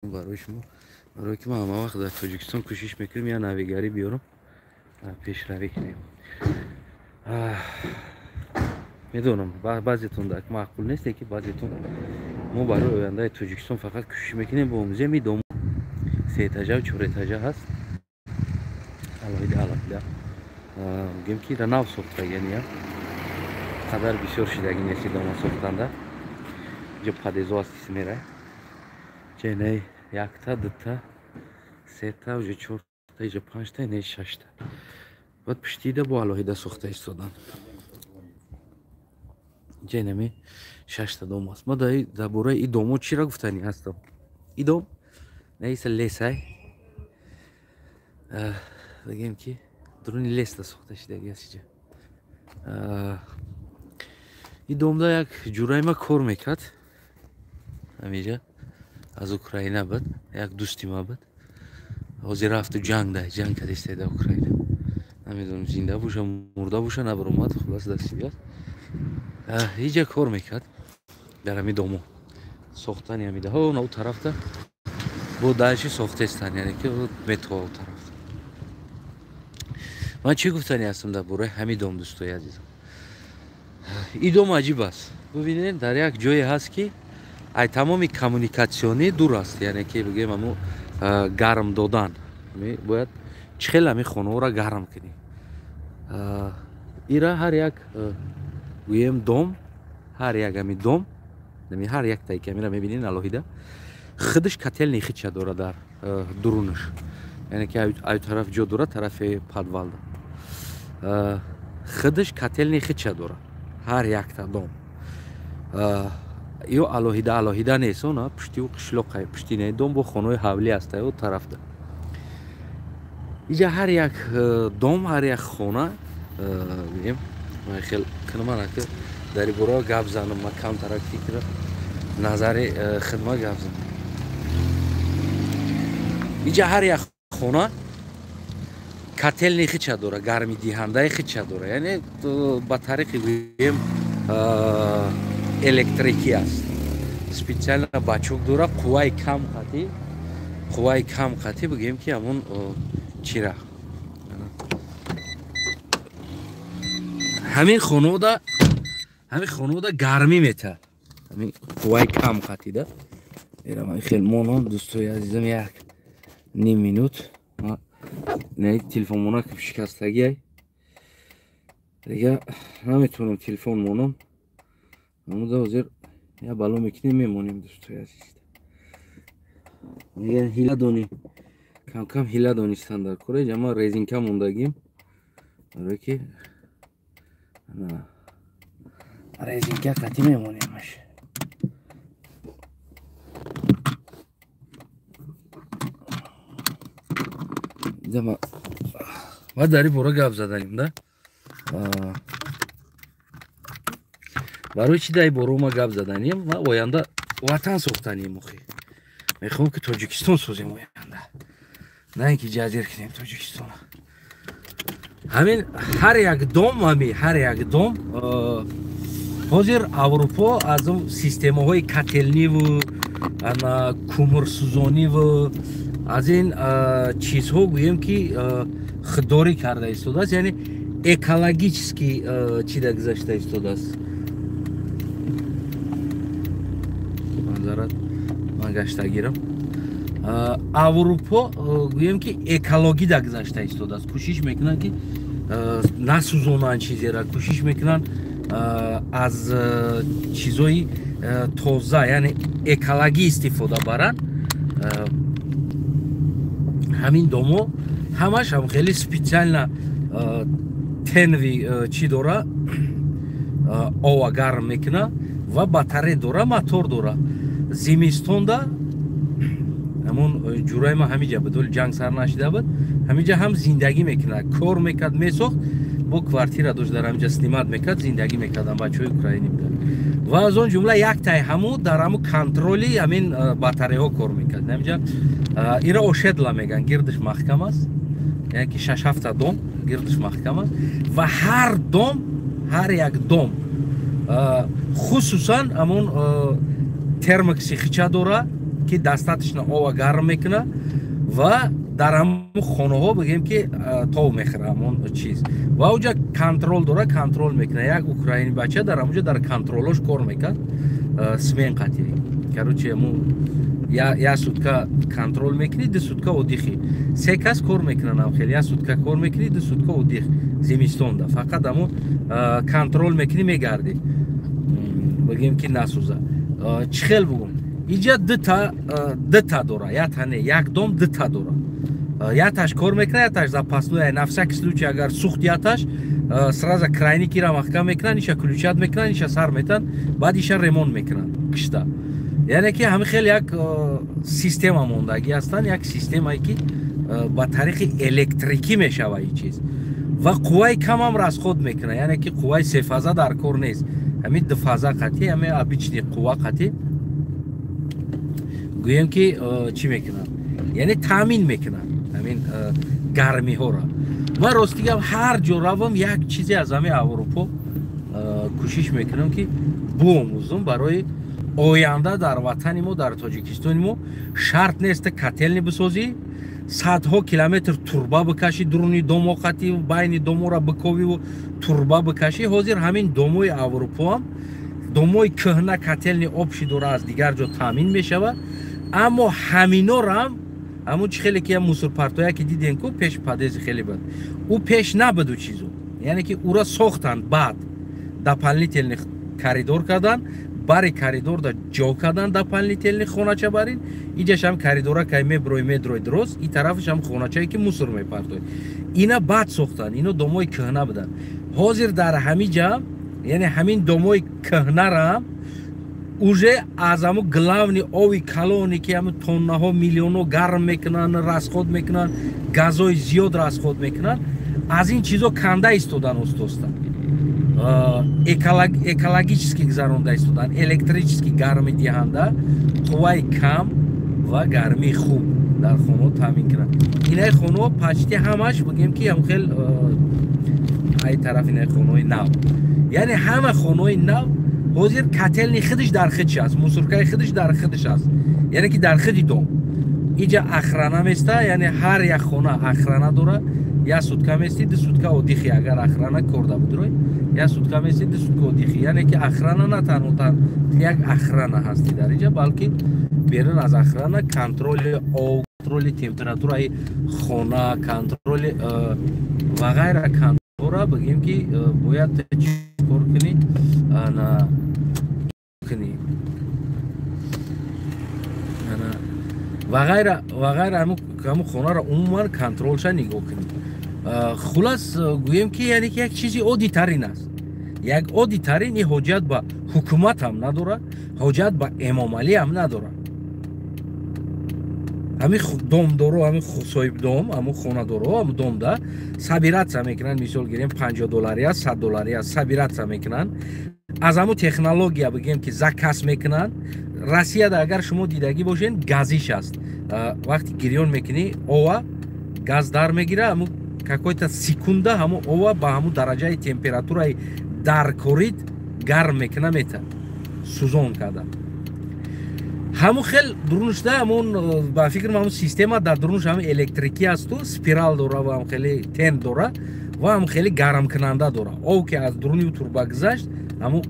برای شما برای که ما همه وقت در تاجیکستان کوشش میکنیم یا نویگری بیارم پیشروی کنیم. میدونم بعضیتون در معقول نیست که بعضیتون ما برای آینده تاجیکستان فقط کوشش میکنیم با موزه میدونم 3 etaje و 4 etaje هست الهیده میگم که در نو ساخته یعنی قدر بسیار شدگی نیستی داما ساختنده اینجا پدیزو هستی میره چه یک تا دو تا سه تا و 4 تا اینجا 5 تا نه 6 تا بعد پشتیده با الهیده ساخته ایستادن اینجا نمی 6 تا دوم است. ما در باره این دومو چی را گفتنی هستم؟ این دوم نیست لیسه بگیم که درونی لیست ساخته شده است. این دوم دا یک جورایی ما کار میکرد همیجا از اوکراین بود یک دوستی ما بود حاضر رفت جنگ کرد استیده اوکراین نمیدونم زنده باشه مرده باشه نبر اومد خلاص دستی بیاد اینجا کار میکرد در همین دومو ساختن همیده ها اون طرف ده با دایشی ساخته استن یعنی که مترو اون طرف من چی گفتنی هستم در باره همین دوم دوستای عزیزم این دوم عجیب است ببینید در یک جایی هست که ای تمامی کمونیکاسیونی دور است یعنی که بگیم همون گرم دادن باید چخیل همی خونه را گرم کنی ایرا هر یک گویم دوم هر یک همی دوم نمی هر یک تایی که میرا میبینین الهیده خودش کتل نیخی چه داره در درونش یعنی که ای طرف جا داره طرف پادوال خودش کتل نیخی چه داره هر یک تا دوم یو الهیده نیست اونا پشتی و قشلوقه پشتی نه دوم با خانوی حولی هسته او طرف ده اینجا هر یک دوم هر یک خانه بگیم من خیلی کنم که داری برای گپ زنم من کم طرف فکر نظر خدمت گپ زنم اینجا هر یک خانه کتل نیخی چه داره گرمی دیهنده خی چه داره یعنی با طریق بگیم الکتریکی است سپیشال بچوک داره قوای کم قطی بگیم که همون چیرا همین خانوده گرمی میته همین قوای کم قطی ده من خیلی مونم دوستای عزیزم یک نیم مینوت نه تلفن مونم که شکستگی دیگه نمیتونم تلفن مونم همون حاضر یا بالا میکنیم میمونیم دوستای عزیز میگن هیله دونی کم هیله دونستن در کره جمع ریزین کم موندگیم برای که ریزین که قطعی میمونیمش ما داری برو گپ زدنیم ده برای چی دایی برو ما گپ زدنیم ما آینده وطن ساختنیم مخی میخوام که تاجیکستان سازیم آینده نه اینکه جزیر کنیم تاجیکستان همین هر یک دوم حاضر اروپا از اون سیستم های کتلنی و کومرسوزانی و از این چیزها گویم که خداری کرده ایستاده است یعنی اکولوژیسکی چی در گذاشته ایستاده است منظرت من گشته گیرم اروپا گویم که اکولوژی در گذاشته ایستاده است کوشش میکنن که نسوزونن چیزی را کوشش میکنن از چیزای تازه یعنی اکولوژی استفاده برن همین دومو همش هم خیلی سپیشال تنوی چی داره آوا گرم میکنه و باتری داره موتور داره زمستون ده همون جورای ما همیجا بدول جنگ سر نشده بود همیجا هم زندگی میکنه کار میکرد میساخت با کوارتیر داشت در همینجا سنیمت میکرد زندگی میکردن بچه های اوکراینی بودن و از اون جمله یک تای همو در همو کنترلی همین باتری ها کار میکرد همینجا ایرا اوشدلا میگن گردش محکم است یعنی که 6-7 دوم گردش محکم است و هر یک دوم خصوصا همون ترمکسی خیچه داره ки дастаточно ова гарм мекуна ва дар ҳамон хонаҳо бигем ки тов мехӯра ҳамон чиз ва онҷа контрол дора, контрол мекуна. Як украини бача дар ҳамонҷа дар контролош кор мекард, смен қатӣ. Короче ҳамон я сутка контрол мекунӣ, 2 сутка оддихӣ. 3 кас кор мекунанд ҳамхел, я сутка кор мекунӣ, 2 сутка оддих зимистонда. Фақат ҳамон контрол мекунӣ, мегардӣ. Бигем ки насӯза. Чӣ хел бугум? Инҷа дута дора, ята не, як дом дута дора. Яташ кор мекунад, яташ запасной, на всякий случай агар сухт яташ, сразу крайникира маҳкам мекунанд, иша ключат мекунанд, иша сар метан, баъд иша ремонт мекунанд кишта. Яъне ки ҳамин хел як система мондагӣ ҳастанд, як системае ки ба тариқи электрикӣ мешава ин чиз ва қувваи камам расход мекунад, яъне ки қувваи сефаза дар кор нест, ҳамин дуфаза қатӣ, ҳамин обични қувва қатӣ гӯем ки чӣ мекунад, яъне таъмин мекунад ҳамин гармиҳоро. ман ростигам ҳар ҷо равам як чизе аз ҳамин Аврупо кӯшиш мекунам ки биомӯзам барои оянда дар ватани мо, дар Тоҷикистони мо. Шарт нест котелни бисозӣ, садҳо километр турба бикашӣ, дуруни домо қатӣ, байни домора биковиву турба бикашӣ. ҳозир ҳамин домои Аврупоам домои кӯҳна котелни обшидора аз дигар ҷо таъмин мешавад, аммо ҳаминорам ҳамун чӣ хеле ки мусорпартоя ки дидем ку пеш падези хеле бад, ӯ пеш набуду чизо, яъне ки ӯра сохтанд, баъд дополнительный коридор карданд, бари коридор да ҷо карданд дополнительный хонача барин, иҷашам коридора кай меброй дурост, и тарафашам хоначае ки мусор мепартояд. Ина баъд сохтанд, ино домои кӯҳна буданд. ҳозир дар ҳамин ҷа, яъне ҳамин домои кӯҳнарам уже аз ҳамун главни ови калоне ки ҳамун тоннаҳо миллионҳо гарм мекунанд, расход мекунанд, газои зиёд расход мекунанд, аз ин чизо канда истодан остоста, экологически гузаронда истодан, электрически гарми диҳанда, қувваи кам ва гармии хуб дар хонаҳо таъмин кунанд. Инаи хонаҳо почти ҳамаш бигем ки ҳамхел ай тараф инаи хонаҳои нав, яъне ҳама хонаҳои нав ҳозир котелни худиш дар худш аст, мусоркаи худиш дар худиш аст, яъне ки дар худи дом. Инҷа ахрана места, яъне ҳар як хона ахрана дора, я сутка мести, 2 сутка оддихӣ, агар ахрана кор дабудрои, я сутка мести, 2 сутка оддихӣ, яъне ки ахрана на танҳо як ахрана ҳасти дар инҷа, балки берун аз ахрана контроли об, контроли температураи хона, контроли ва ғайра контрола бигем ки бояд кор кунӣ ва ғайра ҳамун хонаро умуман контролша нигоҳ кунӣ. Хулас гӯем ки яъне ки як чизи оддӣ тарин аст. Як оддӣ тарин ин ҳоҷат ба ҳукумат ҳам надорад, ҳоҷат ба эмомалӣ ҳам надорад. ҳамин домдоро, ҳамин соҳибдом, ҳамун хонадорҳо ҳамун домда сабиратсия мекунанд, мисол гирем $50 аст, $100 аст, сабиратсия мекунанд. аз ҳамун технология бигем ки заказ мекунанд. Россияда агар шумо дидагӣ бошед, газиш аст. вақти гирён мекунӣ, ова газ дар мегира, ҳамун какой-то секунда ҳамун ова ба ҳамун дараҷаи температураи даркорид гарм мекуна, мета сӯзон карда. ҳамун хел дуруншда ҳамун ба фикрам ҳамун система дар дурунш ҳамун электрикӣ асту, спирал дора ва ҳамун хеле тен дора ва ҳамун хеле гармкунанда дора. ов ки аз дуруни турба гузашт, ҳамун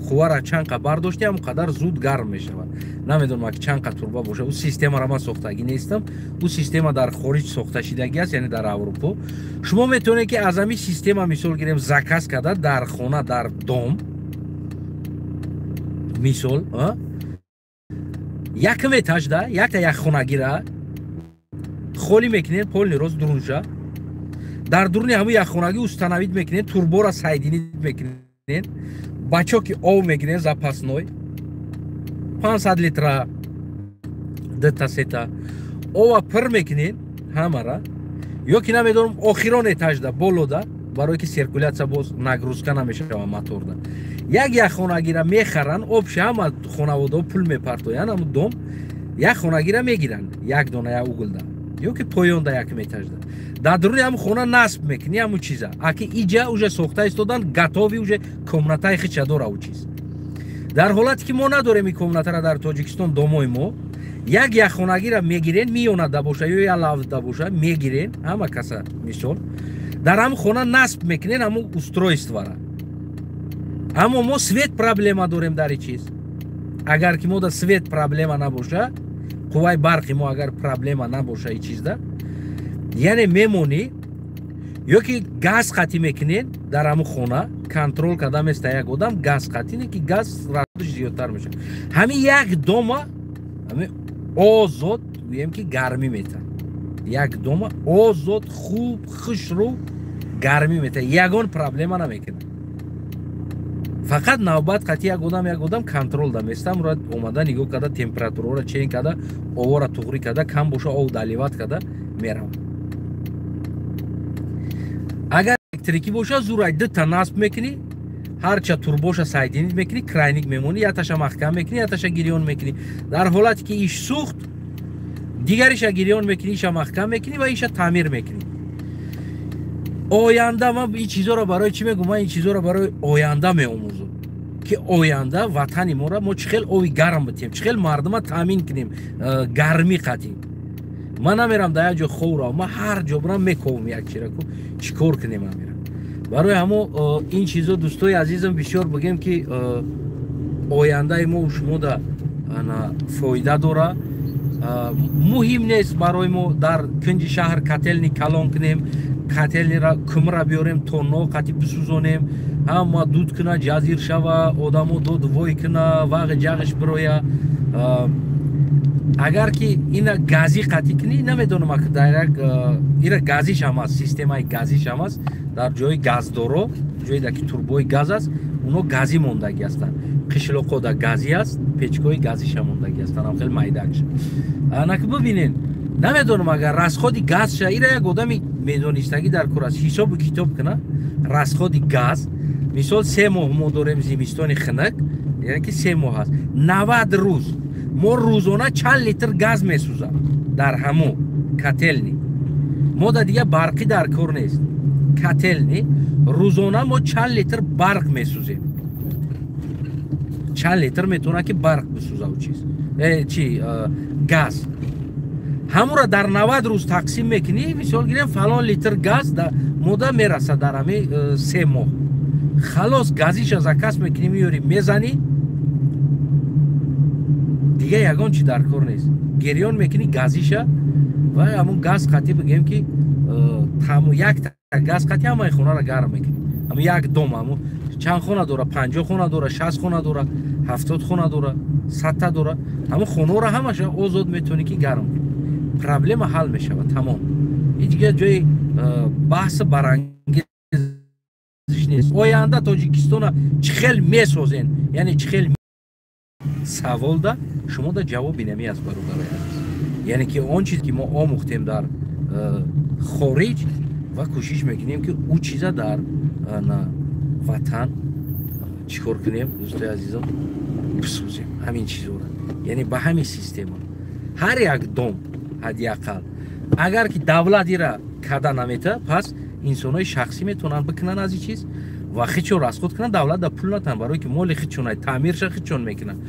қуввара чанқа бардошти, ҳамун қадар зуд гарм мешавад. намедонам ки чанқа турба боша. ӯ системаро ман сохтагӣ нестам. ӯ система дар хориҷ сохта шидагӣ аст, яъне дар Аврупо. шумо метавонед ки аз ҳамин система мисол гирем заказ карда дар хона, дар дом, мисол якм этажда якта якхонагира холӣ мекунед, полни рост дурунша, дар дуруни ҳамун якхонагӣ установид мекунед, турбора сайдинид мекунед, бачоки об мегиред запасной 500 литра дта сета ова пир мекунед ҳамара, ёки намедонам охирон этажда болода, барое ки циркуляция боз нагрузка намешава моторда. як хонагира мехаранд, обши ҳама хонаводо пул мепартоянд, ҳамун дом як хонагира мегиранд, як дона як угулда, ёки поёнда як этажда. дар дуруни ҳамун хона насб мекунӣ ҳамун чиза. аки иҷа уже сохта истодан, гатови уже комнатаи худша дора ӯ чиз. дар ҳолате ки мо надорем ин комнатаро дар Тоҷикистон, домои мо як яхонагиро мегирен меёнада боша ё я лавда боша мегирен ҳама каса мисол дар ҳам хона насб мекунен ҳамун устройствора. Аммо мо свет проблема дорем дар ин чиз. Агар ки мо да свет проблема набоша, қувваи барқи мо агар проблема набоша ин чизда, яъне мемонӣ ё ки газ қатӣ мекунен дар ҳамун хона, контрол карда места як одам газ қатӣ не ки газ расходиш зиёдтар мешавад. Ҳамин як дома ҳамин озод гӯем ки гармӣ метавад. Як дома озод хуб хушрӯ гармӣ метавад. Ягон проблема намекунад. Фақат навбат қатӣ як одам контрол да места мурад омада нигоҳ карда температураро чен карда овора туғрӣ карда кам боша ов даливат карда меравад. Агар электрикӣ боша зурай дута насб мекунӣ, ҳарча турбоша сайдинид мекунӣ, крайник мемонӣ, яташа маҳкам мекунӣ, яташа гирён мекунӣ. Дар ҳолате ки иш сӯхт, дигариша гирён мекунӣ, иша маҳкам мекунӣ ва иша таъмир мекунӣ. Оянда ман ин чизоро барои чӣ мегӯм? Ман ин чизоро барои оянда меомӯзам, ки оянда ватани моро мо чӣ хел ови гарм битем, чӣ хел мардума таъмин кунем, гармӣ қатӣ. Ман намерам дар як ҷо ховра, ман ҳар ҷо бурам мековам як чираку чӣ кор кунем намерам. Барои ҳамо ин чизо дӯстои азизам бисёр бигем ки ояндаи мо шумо да фоида дора. Муҳим нест барои мо дар кунҷи шаҳр котелни калон кунем, котелнира кӯмра биёрем то ноқати бисӯзонем, ҳама дуд куна ҷазир шава, одамо дод вой куна, вағи ҷағиш бироя. Агар ки ина газӣ қатӣ кунӣ, намедонам ак дар як ира газиш ҳам аст, системаи газиш ҳам аст. Дар ҷои газдоро, ҷое да ки турбои газ аст, уно газӣ мондагӣ ҳастанд. Қишлоқода газӣ аст, печкои газиша мондагӣ ҳастанд, ҳам хеле майдакша. Анаки бибинен, намедонам агар расходи газша, ира як одами медонистагӣ дар кор аст, ҳисобу китоб куна, расходи газ, мисол 3 моҳ мо дорем зимистони хунук, яъне ки 3 моҳ аст, 90 рӯз мо рӯзона чанд литр газ месӯзам дар ҳамон котелни. Мо да дига барқӣ дар кор нест. Котелни рӯзона мо чанд литр барқ месӯзем. Чанд литр метавонад ки барқ бисӯзаву чиз. Газ. Ҳамонро дар 90 рӯз тақсим мекунӣ, мисол гирем фалон литр газ мода мерасад дар ҳамин 3 моҳ. Халос газиша закас мекунӣ, миёрӣ мезанӣ. Дига ягон чи дар кор нест. Гирён мекунӣ газиша ва ҳамон газ қатӣ бигем ки тамо як газ қатӣ ҳамаи хонаро гарм мекунӣ. Ҳамон як дом ҳамон чанд хона дора, 50 хона дора, 60 хона дора, 70 хона дора, 100 дора. Ҳамон хонаро ҳамаша озод метавонӣ ки гарм кунӣ. Проблема ҳал мешавад тамом. Ин дига ҷои баҳси барангез нест. Оянда Тоҷикистона чӣ хел месозен, яъне чӣ хел саволда шумо да ҷавоби нами аст бародарои азиз. Яъне ки он чизе ки мо омӯхтем дар хориҷ ва кӯшиш мекунем ки ӯ чиза дар ватан чӣ кор кунем, дӯстои азизам, бисӯзем ҳамин чизоро. Яъне ба ҳамин система ҳар як дом ҳадиақал агар ки давлат ира када наметавад, пас инсонои шахсӣ метавонанд бикунанд аз ин чиз ва хичон расход кунанд, давлат да пул натан, барое ки моли хичонай таъмирша хичон мекунанд.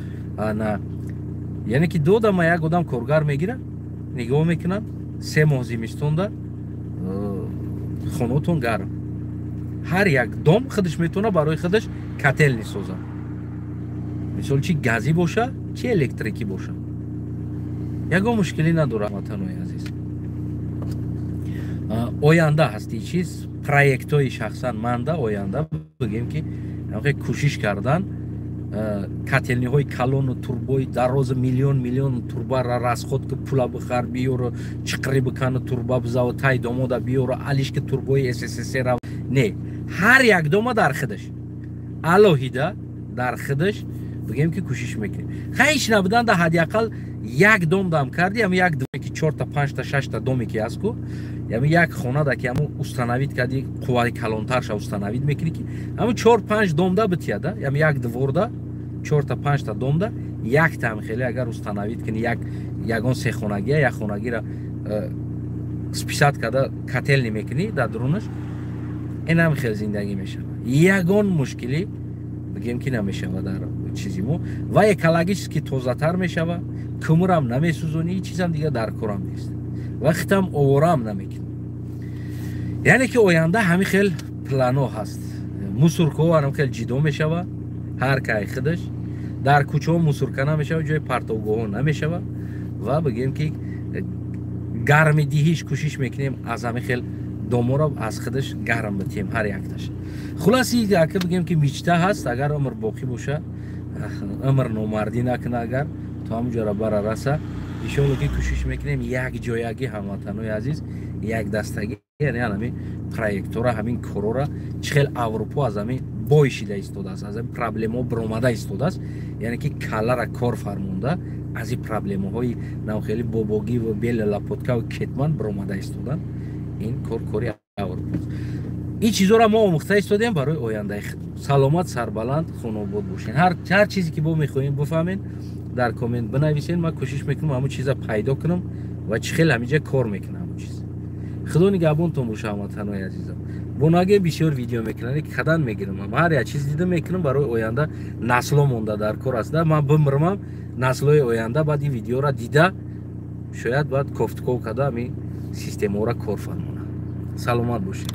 Яъне ки додама як одам коргар мегирад, нигоҳ мекунанд, 3 моҳ зимистонда хонотон гарм. ҳар як дом худаш метавонад барои худаш котелни созад. Мисол чи газӣ боша, чи электрикӣ боша. Ягон мушкилӣ надорад ватанои азиз. Оянда ҳаст ин чиз, проектҳои шахсан манда оянда бигем ки кӯшиш кардан котелниҳои калону турбои дарози миллион турбара расход ки пула бихар биёру, чиқри бикану турба бизаву тай домода биёру, алишки турбои СССР. Не, ҳар як дома дар худаш алоҳида дар худаш бигем ки кӯшиш мекунем. Ҳеҷ набуданда ҳадиақал як дом дам карди, ям як доме ки 4 5 6 доме ки астку, ям як хонада ки ҳамун установид карди, қувваи калонтарша установид мекунӣ ки ҳамун 4 5 домда битияда, ям як дворда 4 5 домда як там хеле агар установид кунӣ, ягон сехонагия як хонагира списат карда котелни мекунӣ дар дурунаш, инам хел зиндагӣ мешавад. Ягон мушкилӣ бигем ки намешавад дар чизи мо ва экологически тозатар мешава, кӯмирам намесӯзонӣ, ҳеҷ чизам дига дар корам нест, вақтам овораам намекунӣ. яъне ки оянда ҳамин хел плано ҳаст. мусоркаҳо ҳам хел ҷидо мешава, ҳар кай худаш, дар кӯчаҳо мусорка намешава, ҷои партовгоҳҳо намешава ва бигем ки гармидиҳиш кӯшиш мекунем аз ҳамин хел доморо аз худаш гарм битем ҳар якташ. хулоси ака бигем ки мечта ҳаст, агар умр боқӣ боша, умр номардӣ накуна, агар то ҳамон ҷоро барараса, иншоалло ки кӯшиш мекунем якҷоягӣ ҳамватанои азиз, якдастагӣ, яъне ҳамин проектора, ҳамин корора чӣ хел Аврупо аз ҳамин бой шида истодааст, аз ҳамин проблемаҳо биромада истодааст, яъне ки калара кор фармонда аз ин проблемаҳои навхели бобогӣ ва бели лапоткаву кетман биромада истоданд. ин кори Аврупост. ин чизоро мо омӯхта истодем барои ояндаи худ. саломат, сарбаланд, хунобод бошен. ҳар чизе ки бо мехоҳем бифаҳмем дар коммент бинависен. ман кӯшиш мекунам ҳамон чиза пайдо кунам ва чӣ хел ҳамин ҷа кор мекунам ҳамон чиз. худо нигаҳбонтон боша ҳамватанои азизам. бо наге бисёр видео мекунам, қадан мегирам, ҳар як чиз дида мекунам барои оянда насло монда дар кор аст. ман бимирам, наслҳои оянда баъд ин видеоро дида шояд баъд кофтков карда ҳамин системаҳоро кор фармонад. саломат бошед.